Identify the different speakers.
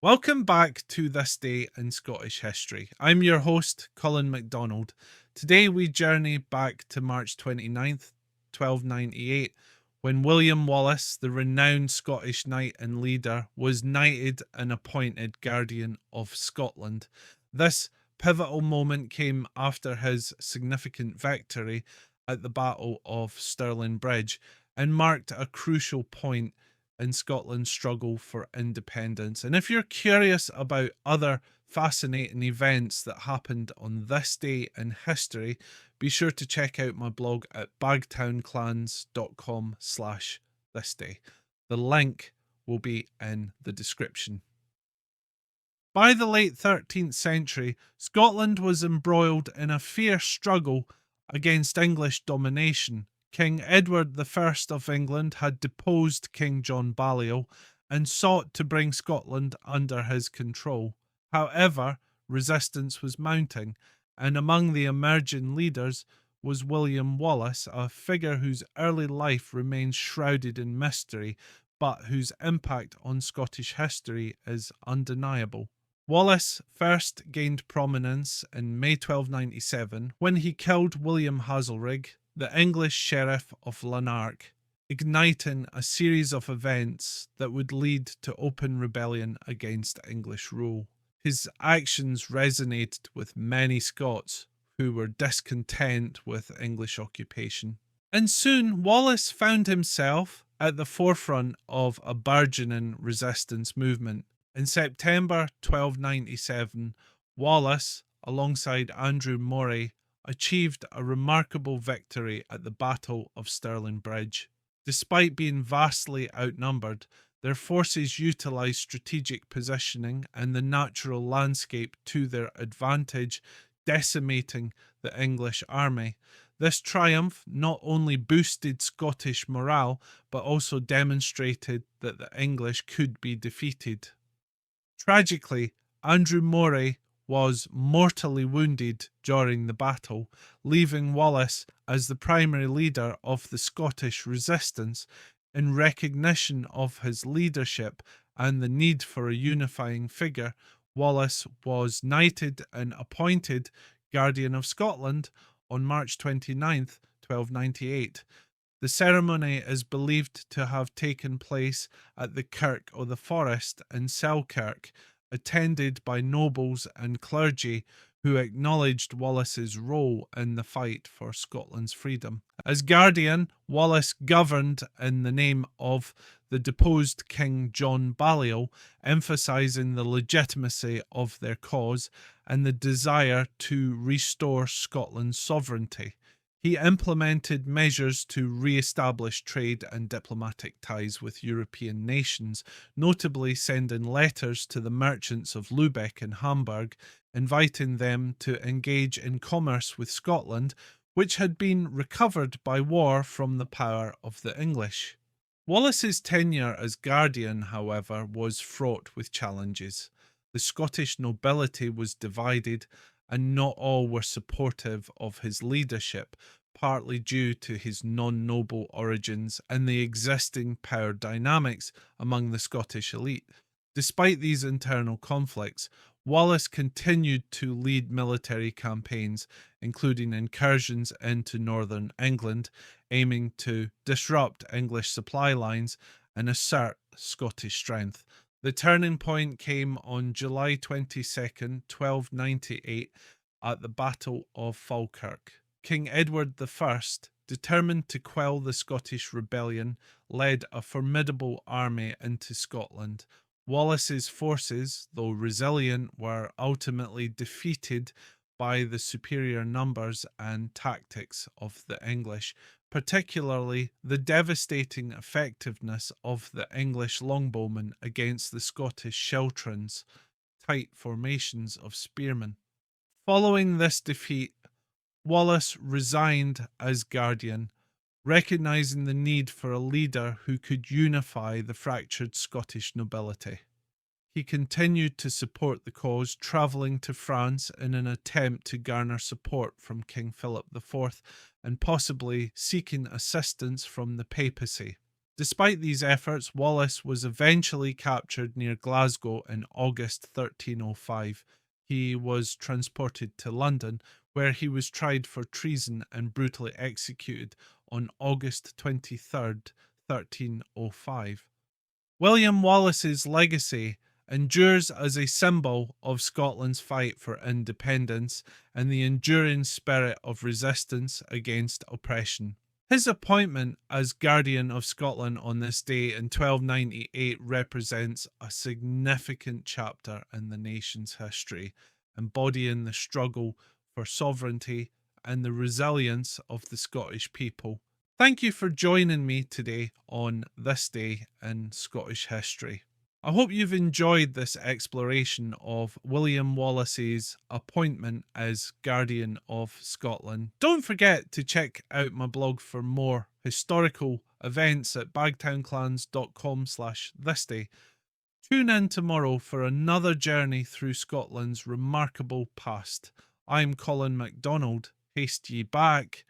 Speaker 1: Welcome back to This Day in Scottish History. I'm your host, Colin MacDonald. Today we journey back to March 29th, 1298, when William Wallace, the renowned Scottish knight and leader, was knighted and appointed Guardian of Scotland. This pivotal moment came after his significant victory at the Battle of Stirling Bridge and marked a crucial point in Scotland's struggle for independence. And if you're curious about other fascinating events that happened on this day in history, be sure to check out my blog at bagtownclans.com/thisday. The link will be in the description. By the late 13th century, Scotland was embroiled in a fierce struggle against English domination. King Edward I of England had deposed King John Balliol and sought to bring Scotland under his control. However, resistance was mounting, and among the emerging leaders was William Wallace, a figure whose early life remains shrouded in mystery, but whose impact on Scottish history is undeniable. Wallace first gained prominence in May 1297 when he killed William Hazelrig, the English sheriff of Lanark, igniting a series of events that would lead to open rebellion against English rule. His actions resonated with many Scots who were discontent with English occupation. And soon Wallace found himself at the forefront of a burgeoning resistance movement. In September 1297, Wallace, alongside Andrew Moray, achieved a remarkable victory at the Battle of Stirling Bridge. Despite being vastly outnumbered, their forces utilised strategic positioning and the natural landscape to their advantage, decimating the English army. This triumph not only boosted Scottish morale, but also demonstrated that the English could be defeated. Tragically, Andrew Moray was mortally wounded during the battle, leaving Wallace as the primary leader of the Scottish resistance. In recognition of his leadership and the need for a unifying figure, Wallace was knighted and appointed Guardian of Scotland on March 29th, 1298. The ceremony is believed to have taken place at the Kirk of the Forest in Falkirk, attended by nobles and clergy who acknowledged Wallace's role in the fight for Scotland's freedom. As Guardian, Wallace governed in the name of the deposed King John Balliol, emphasising the legitimacy of their cause and the desire to restore Scotland's sovereignty. He implemented measures to re-establish trade and diplomatic ties with European nations, notably sending letters to the merchants of Lubeck and Hamburg, inviting them to engage in commerce with Scotland, which had been recovered by war from the power of the English. Wallace's tenure as Guardian, however, was fraught with challenges. The Scottish nobility was divided, and not all were supportive of his leadership, partly due to his non-noble origins and the existing power dynamics among the Scottish elite. Despite these internal conflicts, Wallace continued to lead military campaigns, including incursions into northern England, aiming to disrupt English supply lines and assert Scottish strength. The turning point came on July 22nd, 1298, at the Battle of Falkirk. King Edward I, determined to quell the Scottish rebellion, led a formidable army into Scotland. Wallace's forces, though resilient, were ultimately defeated by the superior numbers and tactics of the English, particularly the devastating effectiveness of the English longbowmen against the Scottish schiltrons, tight formations of spearmen. Following this defeat, Wallace resigned as Guardian, recognising the need for a leader who could unify the fractured Scottish nobility. He continued to support the cause, travelling to France in an attempt to garner support from King Philip IV and possibly seeking assistance from the papacy. Despite these efforts, Wallace was eventually captured near Glasgow in August 1305. He was transported to London, where he was tried for treason and brutally executed on August 23rd, 1305. William Wallace's legacy endures as a symbol of Scotland's fight for independence and the enduring spirit of resistance against oppression. His appointment as Guardian of Scotland on this day in 1298 represents a significant chapter in the nation's history, embodying the struggle for sovereignty and the resilience of the Scottish people. Thank you for joining me today on this day in Scottish history. I hope you've enjoyed this exploration of William Wallace's appointment as Guardian of Scotland. Don't forget to check out my blog for more historical events at bagtownclans.com/thisday. Tune in tomorrow for another journey through Scotland's remarkable past. I'm Colin MacDonald. Haste ye back.